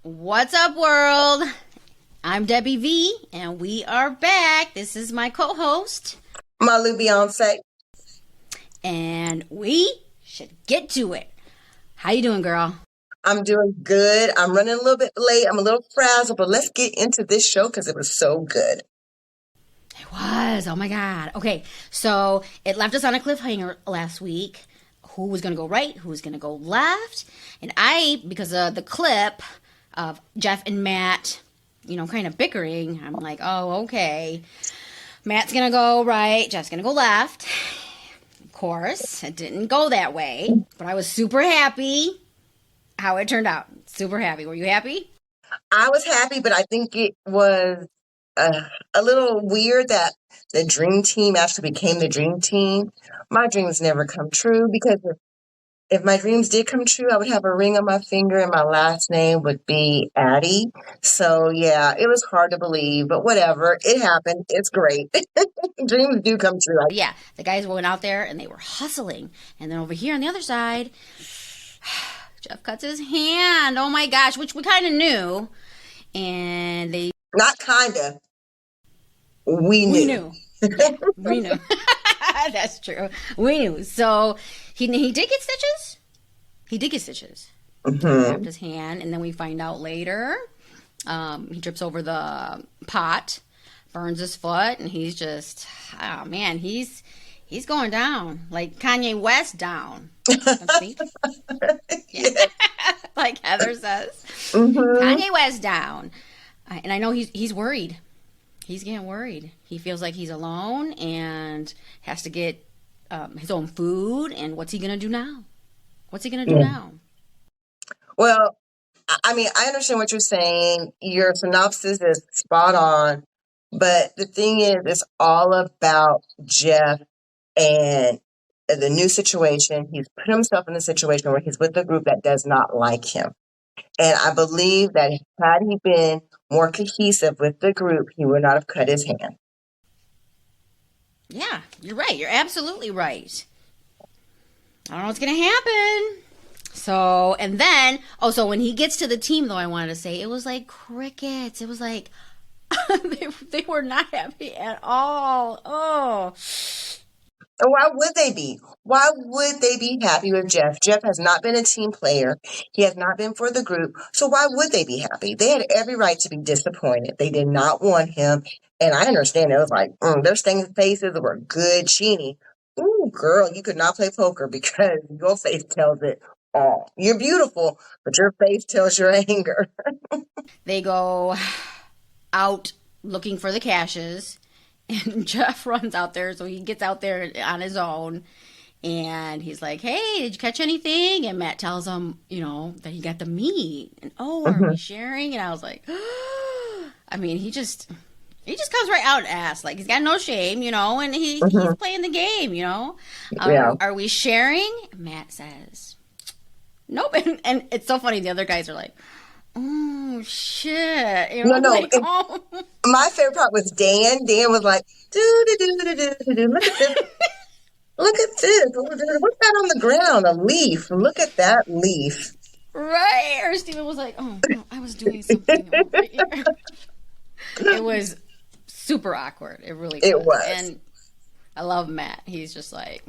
What's up, world? I'm Debbie V, and we are back. This is my co-host, Malu Beyonce. And we should get to it. How you doing, girl? I'm doing good. I'm running a little bit late. I'm a little frazzled, but let's get into this show because it was so good. It was. Oh, my God. Okay, so it left us on a cliffhanger last week. Who was going to go right? Who was going to go left? And because of the clip of Jeff and Matt, kind of bickering, I'm like, oh, okay. Matt's going to go right. Jeff's going to go left. Of course, it didn't go that way. But I was super happy how it turned out. Super happy. Were you happy? I was happy, but I think it was a little weird that the dream team actually became the dream team. My dreams never come true because if my dreams did come true, I would have a ring on my finger and my last name would be Addie. So yeah, it was hard to believe, but whatever. It happened. It's great. Dreams do come true. Yeah, the guys went out there and they were hustling. And then over here on the other side, Jeff cuts his hand. Oh my gosh, which we kind of knew. And they... Not kind of. We knew. Yeah, we knew. That's true. We knew. So he did get stitches. He did get stitches. Mm-hmm. He grabbed his hand, and then we find out later he trips over the pot, burns his foot, and he's just, oh man, he's going down like Kanye West down. Yeah. Like Heather says, Kanye West down. And I know he's worried. He's getting worried. He feels like he's alone and has to get his own food. And what's he going to do now? What's he going to do now? Well, I mean, I understand what you're saying. Your synopsis is spot on. But the thing is, it's all about Jeff and the new situation. He's put himself in a situation where he's with a group that does not like him. And I believe that had he been more cohesive with the group, he would not have cut his hand. Yeah, you're right. You're absolutely right. I don't know what's going to happen. So, and then, so when he gets to the team, though, I wanted to say, it was like crickets. It was like, they were not happy at all. Oh. And why would they be? Why would they be happy with Jeff? Jeff has not been a team player. He has not been for the group. So why would they be happy? They had every right to be disappointed. They did not want him. And I understand it was like, their faces were good, sheeny. Ooh, girl, you could not play poker because your face tells it all. You're beautiful, but your face tells your anger. They go out looking for the caches. And Jeff runs out there, so he gets out there on his own, and he's like, hey, did you catch anything? And Matt tells him, that he got the meat. And, are we sharing? And I was like, I mean, he just comes right out and asks. Like, he's got no shame, and he's playing the game, Are we sharing? Matt says, nope. And it's so funny. The other guys are like, oh, shit. No. Like, oh. My favorite part was Dan. Dan was like, do. Look at this. Look at this. What's that on the ground? A leaf. Look at that leaf. Right. Or Steven was like, oh, no, I was doing something over here. It was super awkward. It really was. It was. And I love Matt. He's just like,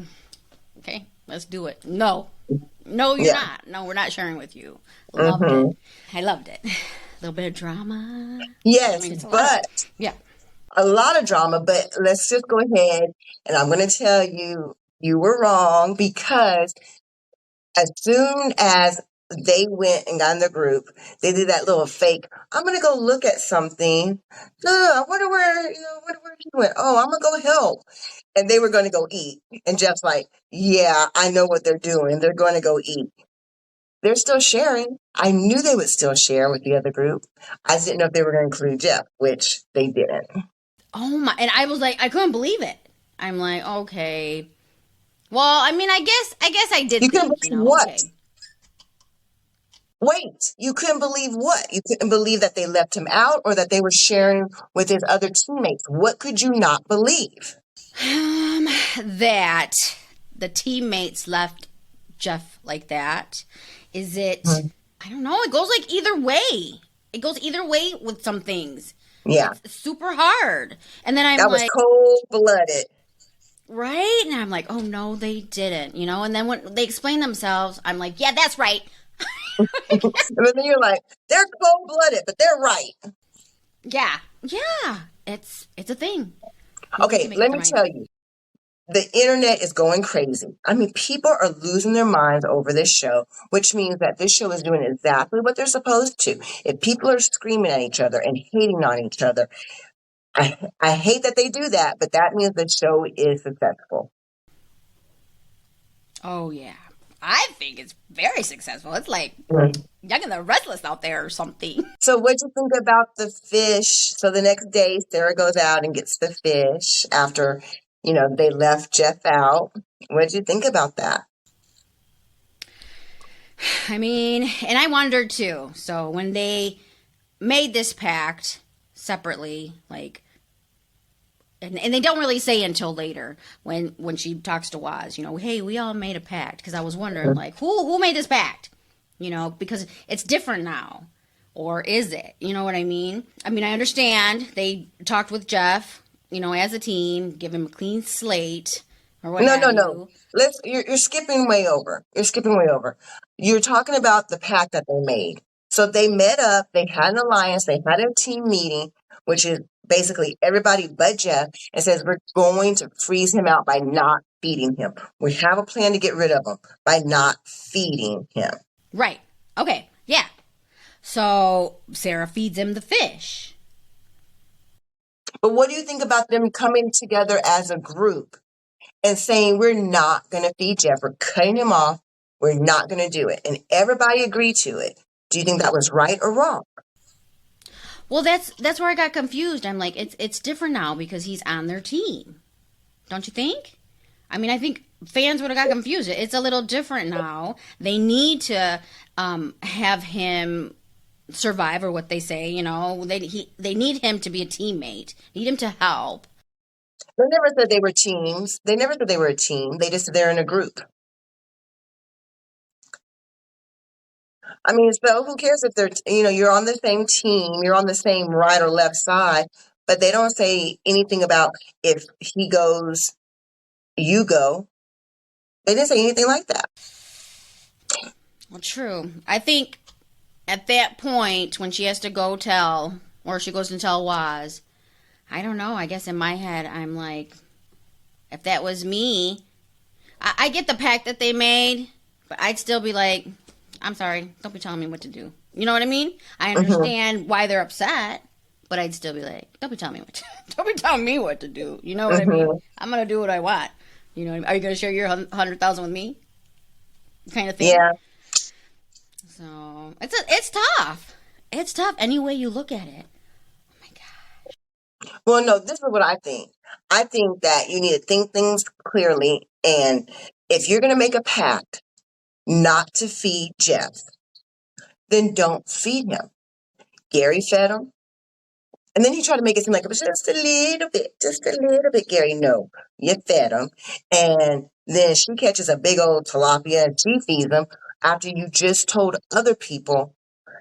okay, let's do it. No, you're not. No, we're not sharing with you. Loved it. I loved it. A little bit of drama. Yes, a lot of drama. But let's just go ahead and I'm going to tell you, you were wrong because as soon as they went and got in the group, they did that little fake, I'm going to go look at something. No, I wonder where he went. Oh, I'm going to go help. And they were going to go eat. And Jeff's like, yeah, I know what they're doing. They're going to go eat. They're still sharing. I knew they would still share with the other group. I just didn't know if they were going to include Jeff, which they didn't. Oh my! And I was like, I couldn't believe it. I'm like, okay. Well, I mean, I guess I did. You couldn't believe what? Okay. Wait, you couldn't believe what? You couldn't believe that they left him out or that they were sharing with his other teammates. What could you not believe? That the teammates left Jeff like that. Is it, I don't know. It goes like either way. It goes either way with some things. Yeah, It's super hard. And then I'm that was like, cold blooded. right? And I'm like, oh no, they didn't, And then when they explain themselves, I'm like, yeah, that's right. But then you're like, they're cold blooded, but they're right. Yeah, yeah. It's a thing. Nobody Okay, can make up let their me mind. tell you, the internet is going crazy. I mean, people are losing their minds over this show, which means that this show is doing exactly what they're supposed to. If people are screaming at each other and hating on each other, I hate that they do that, but that means the show is successful. Oh yeah, I think it's very successful. It's like Mm. Young and the Restless out there or something. So what'd you think about the fish? So the next day, Sarah goes out and gets the fish after, they left Jeff out. What'd you think about that? I mean, and I wondered too. So when they made this pact separately, like, and they don't really say until later when she talks to Waz, hey, we all made a pact. Because I was wondering, like, who made this pact? Because it's different now. Or is it? You know what I mean? I mean, I understand they talked with Jeff, as a team, give him a clean slate or what No, have no, no. you. You're skipping way over. You're skipping way over. You're talking about the pact that they made. So they met up, they had an alliance, they had a team meeting, which is basically everybody but Jeff, and says we're going to freeze him out by not feeding him. We have a plan to get rid of him by not feeding him. Right. Okay. Yeah. So Sarah feeds him the fish. But what do you think about them coming together as a group and saying we're not going to feed Jeff, we're cutting him off, we're not going to do it, and everybody agreed to it? Do you think that was right or wrong? Well, that's where I got confused. I'm like, it's different now because he's on their team. Don't you think? I mean, I think fans would have got confused. It's a little different now. They need to have him survive, or what they say. They need him to be a teammate. Need him to help. They never said they were teams. They never said they were a team. They just said they're in a group. I mean, so who cares if they're, you're on the same team, you're on the same right or left side, but they don't say anything about if he goes, you go. They didn't say anything like that. Well, true. I think at that point when she has to go tell, or she goes and tell Waz, I don't know. I guess in my head, I'm like, if that was me, I get the pact that they made, but I'd still be like, I'm sorry, don't be telling me what to do. You know what I mean? I understand why they're upset, but I'd still be like, don't be telling me what to, don't be telling me what to do. You know what I mean? I'm gonna do what I want. Are you gonna share your 100,000 with me? Kind of thing. Yeah. So it's tough. It's tough any way you look at it. Oh my god. Well, no, this is what I think. I think that you need to think things clearly. And if you're going to make a pact not to feed Jeff, then don't feed him. Gary fed him. And then he tried to make it seem like it was just a little bit, Gary. No, you fed him. And then she catches a big old tilapia and she feeds him after you just told other people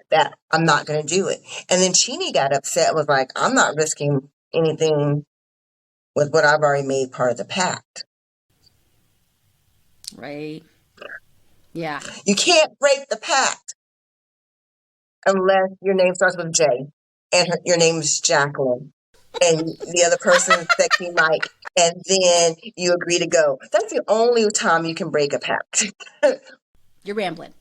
that I'm not going to do it. And then Chini got upset, was like, I'm not risking anything with what I've already made part of the pact. Right. Yeah. You can't break the pact unless your name starts with J and your name is Jacqueline and the other person's sexy Mike, and then you agree to go. That's the only time you can break a pact. You're rambling.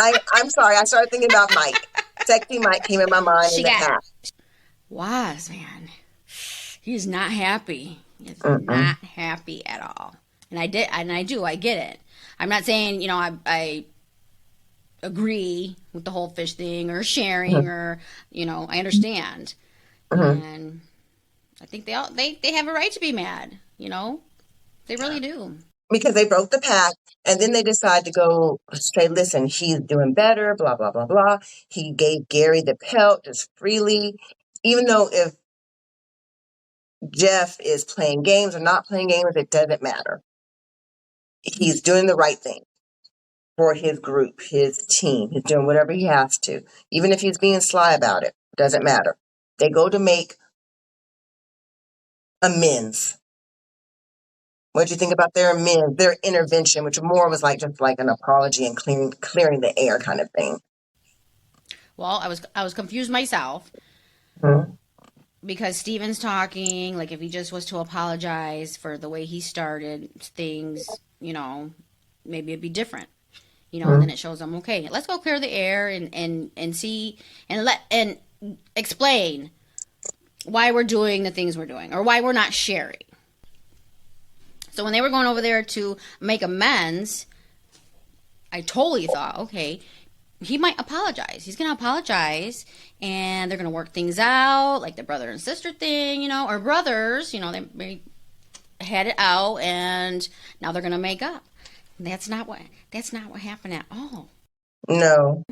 I'm sorry. I started thinking about Mike. Sexy Mike came in my mind in the pact. Waz, man. He's not happy. He's not happy at all. And I get it. I'm not saying, I agree with the whole fish thing or sharing or, I understand. And I think they have a right to be mad, They really do. Because they broke the pact and then they decide to go say, listen, he's doing better, blah, blah, blah, blah. He gave Gary the pelt just freely, even though if Jeff is playing games or not playing games, it doesn't matter. He's doing the right thing. for his group, his team. He's doing whatever he has to. Even if he's being sly about it, doesn't matter. They go to make amends. What do you think about their amends, their intervention, which more was like just like an apology and clearing the air kind of thing? Well, I was confused myself Hmm. because Steven's talking like if he just was to apologize for the way he started things, maybe it'd be different. And Hmm. then it shows them, okay, let's go clear the air and see and explain why we're doing the things we're doing or why we're not sharing. So when they were going over there to make amends, I totally thought, okay, he might apologize. He's going to apologize and they're going to work things out, like the brother and sister thing, or brothers, they had it out and now they're going to make up. That's not what happened at all. No.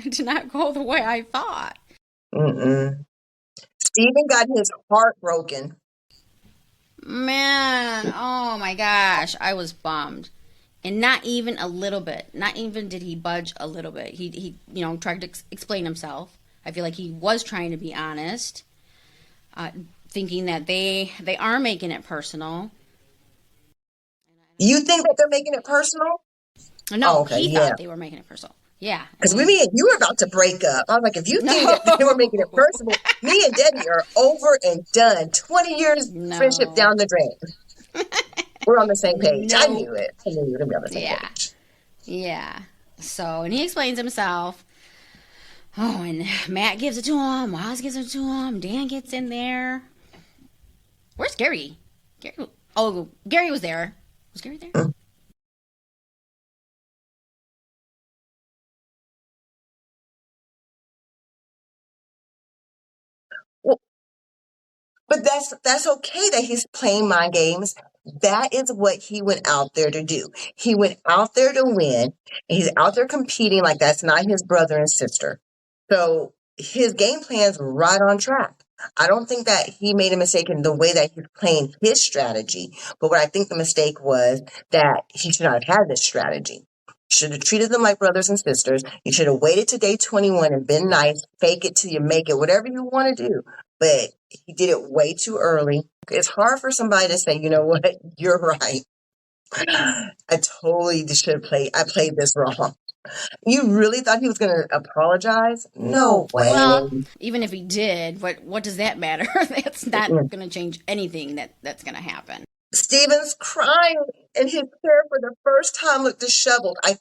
It did not go the way I thought. Mm-mm. Stephen got his heart broken. Man, oh my gosh, I was bummed. And not even a little bit. Not even did he budge a little bit. He tried to explain himself. I feel like he was trying to be honest, thinking that they are making it personal. You think that they're making it personal? No, Oh, okay, he yeah. thought they were making it personal. Yeah. Because me and you were about to break up. I was like, if you think that they were making it personal, me and Debbie are over and done. 20 years friendship down the drain. We're on the same page. I knew it. I knew we were going to be on the same page. Yeah. So, and he explains himself. Oh, and Matt gives it to him. Miles gives it to him. Dan gets in there. Where's Gary? Gary was there. Was Gary there? Well, but that's okay that he's playing mind games. That is what he went out there to do. He went out there to win. And he's out there competing like that's not his brother and sister. So his game plan's right on track. I don't think that he made a mistake in the way that he's playing his strategy. But what I think the mistake was that he should not have had this strategy. Should have treated them like brothers and sisters. You should have waited to day 21 and been nice, fake it till you make it, whatever you want to do. But he did it way too early. It's hard for somebody to say, you know what, you're right. I totally should have I played this wrong. You really thought he was going to apologize? No way. Well, even if he did, what does that matter? That's not going to change anything that's going to happen. Steven's crying and his hair for the first time looked disheveled. I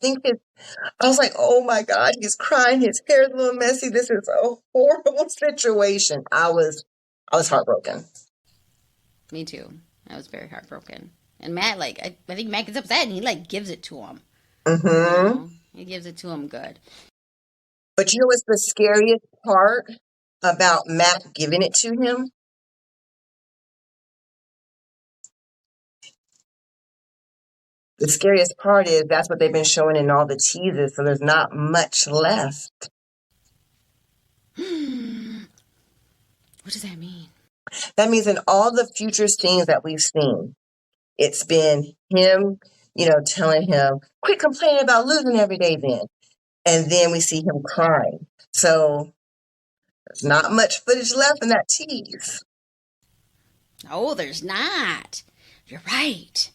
was like, oh my God, he's crying. His hair's a little messy. This is a horrible situation. I was heartbroken. Me too. I was very heartbroken. And Matt, I think Matt gets upset and he gives it to him. Mm-hmm. He gives it to him good. But you know what's the scariest part about Matt giving it to him? The scariest part is that's what they've been showing in all the teasers, so there's not much left. What does that mean? That means in all the future scenes that we've seen, it's been him, telling him, quit complaining about losing every day then. And then we see him crying. So there's not much footage left in that tease. Oh, there's not. You're right.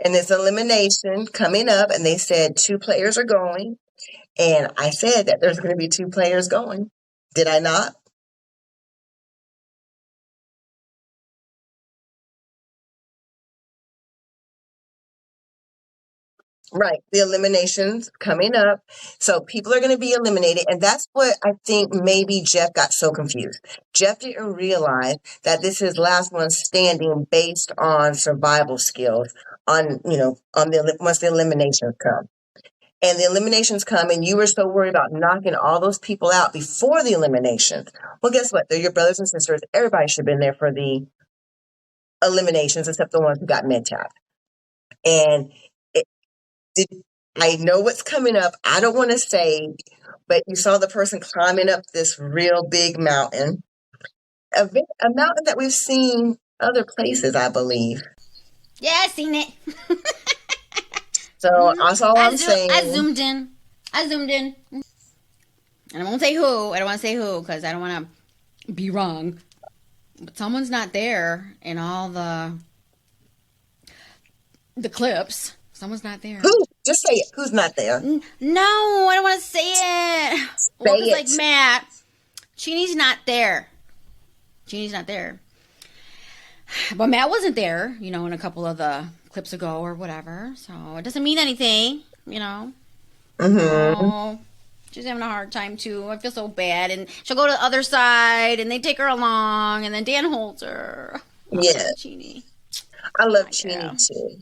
And there's elimination coming up, and they said 2 players are going. And I said that there's going to be 2 players going. Did I not? Right. The eliminations coming up. So people are going to be eliminated. And that's what I think maybe Jeff got so confused. Jeff didn't realize that this is last one standing based on survival skills once the eliminations come. And the eliminations come and you were so worried about knocking all those people out before the eliminations. Well, guess what? They're your brothers and sisters. Everybody should have been there for the eliminations except the ones who got mid-tapped. And I know what's coming up. I don't want to say, but you saw the person climbing up this real big mountain, a mountain that we've seen other places, I believe. Yeah, I've seen it. So that's all I'm I saying. zoomed in. And I won't say who. I don't want to say who because I don't want to be wrong. But someone's not there in all the clips. Someone's not there. Who? Just say it. Who's not there? No, I don't want to say it. Well, Say because like it. Matt, Cheeny's not there. Cheeny's not there. But Matt wasn't there, in a couple of the clips ago or whatever. So it doesn't mean anything, Mm-hmm. Oh, she's having a hard time too. I feel so bad. And she'll go to the other side and they take her along and then Dan holds her. Yeah. Cheenie. I love Cheenie too.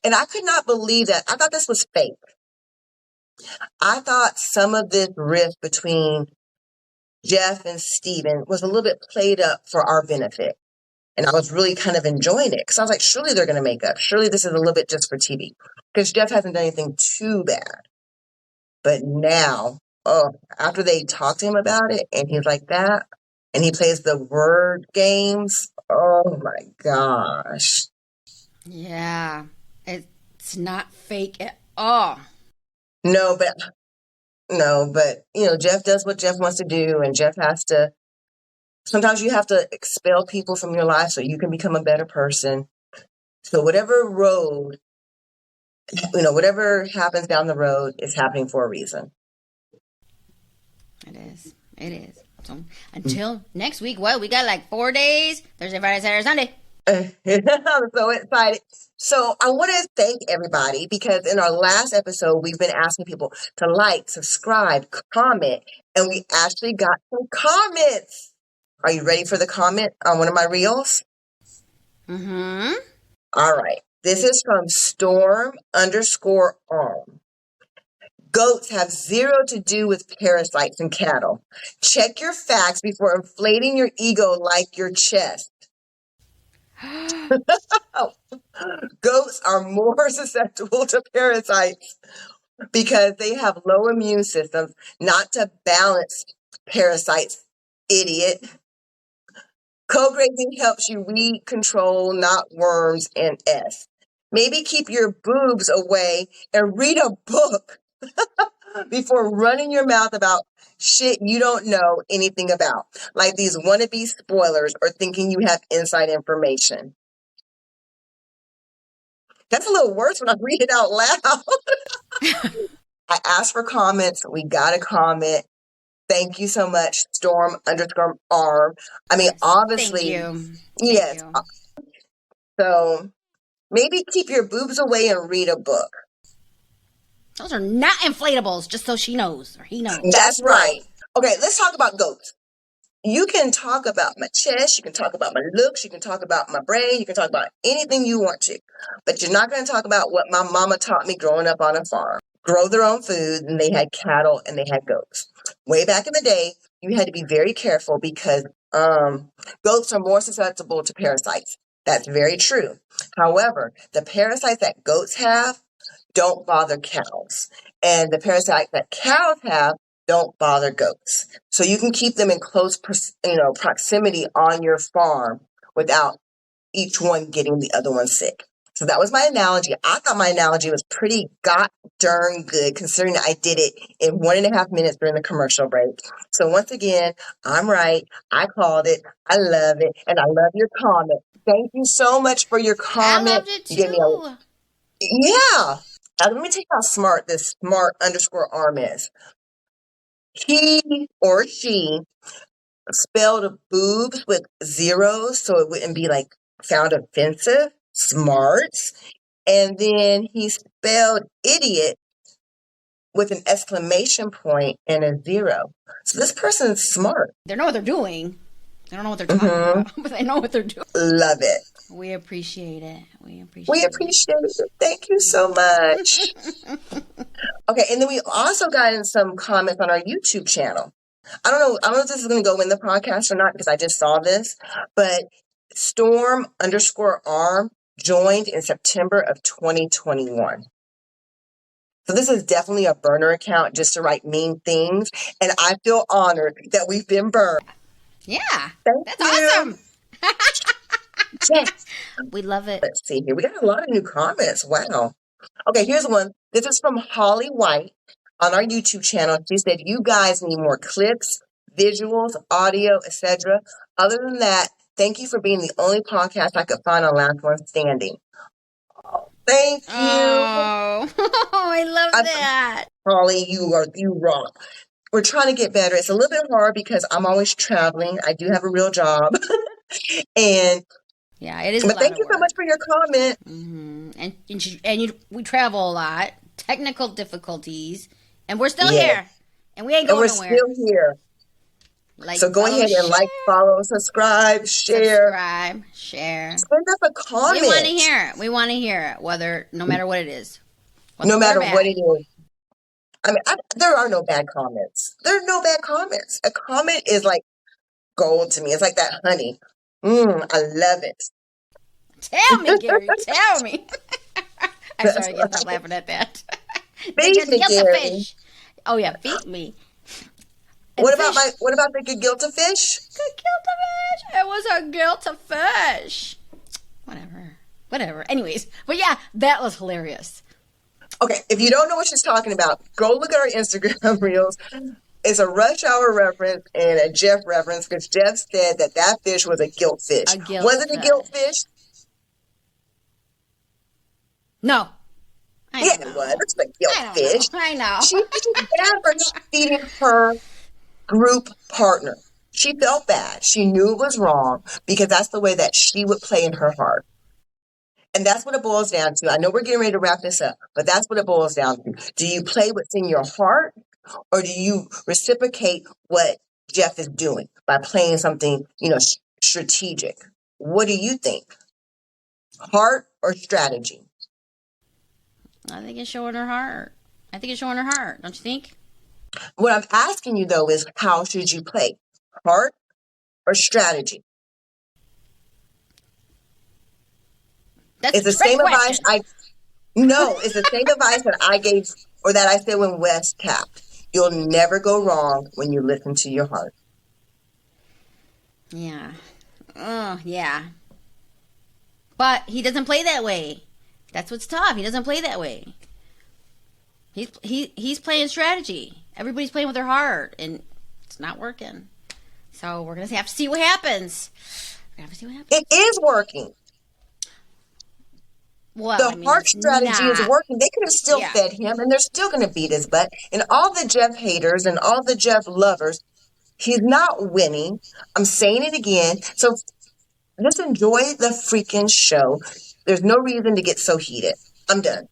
And I could not believe that. I thought this was fake. I thought some of this rift between Jeff and Steven was a little bit played up for our benefit. And I was really kind of enjoying it because I was like, surely they're going to make up. Surely this is a little bit just for TV because Jeff hasn't done anything too bad. But now, after they talked to him about it and he's like that and he plays the word games, oh my gosh. Yeah, it's not fake at all. No, but Jeff does what Jeff wants to do, and Jeff has to. Sometimes you have to expel people from your life so you can become a better person. So whatever road, whatever happens down the road is happening for a reason. It is. It is. So until next week, we got like 4 days: Thursday, Friday, Saturday, Sunday. I'm so excited. So I want to thank everybody because in our last episode, we've been asking people to like, subscribe, comment, and we actually got some comments. Are you ready for the comment on one of my reels? Mm-hmm. All right. This is from Storm_arm. Goats have zero to do with parasites and cattle. Check your facts before inflating your ego like your chest. Goats are more susceptible to parasites because they have low immune systems, not to balance parasites, idiot. Co-grazing helps you weed control, not worms and S. Maybe keep your boobs away and read a book before running your mouth about shit you don't know anything about, like these wannabe spoilers or thinking you have inside information. That's a little worse when I read it out loud. I asked for comments. We got a comment. Thank you so much, Storm_arm. I mean, obviously, Thank you. yes. Thank you. So maybe keep your boobs away and read a book. Those are not inflatables, just so she knows or he knows. That's right. Okay, let's talk about goats. You can talk about my chest, you can talk about my looks, you can talk about my brain, you can talk about anything you want to, but you're not going to talk about what my mama taught me growing up on a farm. Grow their own food, and they had cattle and they had goats. Way back in the day, you had to be very careful because goats are more susceptible to parasites. That's very true. However, the parasites that goats have don't bother cows, and the parasites that cows have don't bother goats. So you can keep them in close, proximity on your farm without each one getting the other one sick. So that was my analogy. I thought my analogy was pretty darn good considering I did it in 1.5 minutes during the commercial break. So once again, I'm right. I called it. I love it. And I love your comment. Thank you so much for your comment. I loved it too. Yeah. Now, let me tell you how smart this Smart_arm is. He or she spelled boobs with zeros so it wouldn't be like found offensive. Smart. And then he spelled idiot with an exclamation point and a zero. So this person's smart. They know what they're doing. They don't know what they're talking about, but they know what they're doing. Love it. We appreciate it. We appreciate it. Thank you so much. Okay, and then we also got in some comments on our YouTube channel. I don't know if this is going to go in the podcast or not because I just saw this, but Storm_arm joined in September of 2021. So this is definitely a burner account just to write mean things, and I feel honored that we've been burned. Yeah, that's awesome. Yes. We love it. Let's see here. We got a lot of new comments. Wow. Okay, here's one. This is from Holly White on our YouTube channel. She said, "You guys need more clips, visuals, audio, etc. Other than that, thank you for being the only podcast I could find on Last One Standing." Thank you. Oh, I love that. Holly, you rock. We're trying to get better. It's a little bit hard because I'm always traveling. I do have a real job. And yeah, it is. But thank you so much for your comment. And we travel a lot. Technical difficulties, and we're still here, and we ain't going nowhere. We're still here. So go ahead and like, follow, subscribe, share. Send us a comment. We want to hear it. We want to hear it, no matter what it is. No matter what it is. I mean, there are no bad comments. There are no bad comments. A comment is like gold to me. It's like that honey. I love it. Tell me, Gary. Tell me. I'm sorry, I can't stop laughing at that. Feed me, Gary. Fish. Oh yeah, feed me. What about the good guilt of fish? Good guilt of fish. It was a guilt of fish. Whatever. Anyways, but yeah, that was hilarious. Okay, if you don't know what she's talking about, go look at our Instagram reels. It's a Rush Hour reference and a Jeff reference because Jeff said that fish was a guilt fish. Was it a guilt fish? No. It was. It's a guilt fish. I know. She felt bad for not feeding her group partner. She felt bad. She knew it was wrong because that's the way that she would play in her heart. And that's what it boils down to. I know we're getting ready to wrap this up, but that's what it boils down to. Do you play what's in your heart, or do you reciprocate what Jeff is doing by playing something, strategic? What do you think? Heart or strategy? I think it's showing her heart. Don't you think? What I'm asking you, though, is how should you play? Heart or strategy? It's the same advice it's the same advice that I gave, or that I said when Wes tapped. You'll never go wrong when you listen to your heart. Yeah. Oh, yeah. But he doesn't play that way. That's what's tough. He doesn't play that way. He's playing strategy. Everybody's playing with their heart, and it's not working. So we're gonna have to see what happens. It is working. Well, the heart strategy is working. They could have still fed him, and they're still going to beat his butt. And all the Jeff haters and all the Jeff lovers, he's not winning. I'm saying it again. So just enjoy the freaking show. There's no reason to get so heated. I'm done.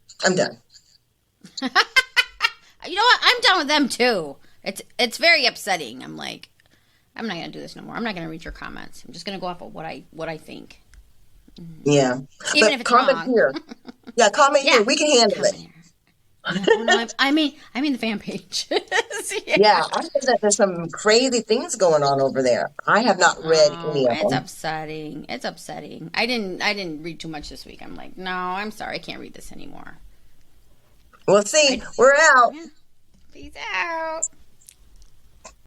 You know what? I'm done with them too. It's very upsetting. I'm like, I'm not going to do this no more. I'm not going to read your comments. I'm just going to go off of what I think. Yeah. Even if it's comment wrong. Here. Yeah, comment here. We can handle it. No, I mean the fan page. Yeah, I think that there's some crazy things going on over there. I have not read any of them. It's upsetting. I didn't read too much this week. I'm like, no, I'm sorry, I can't read this anymore. We'll see. We're out. Peace out.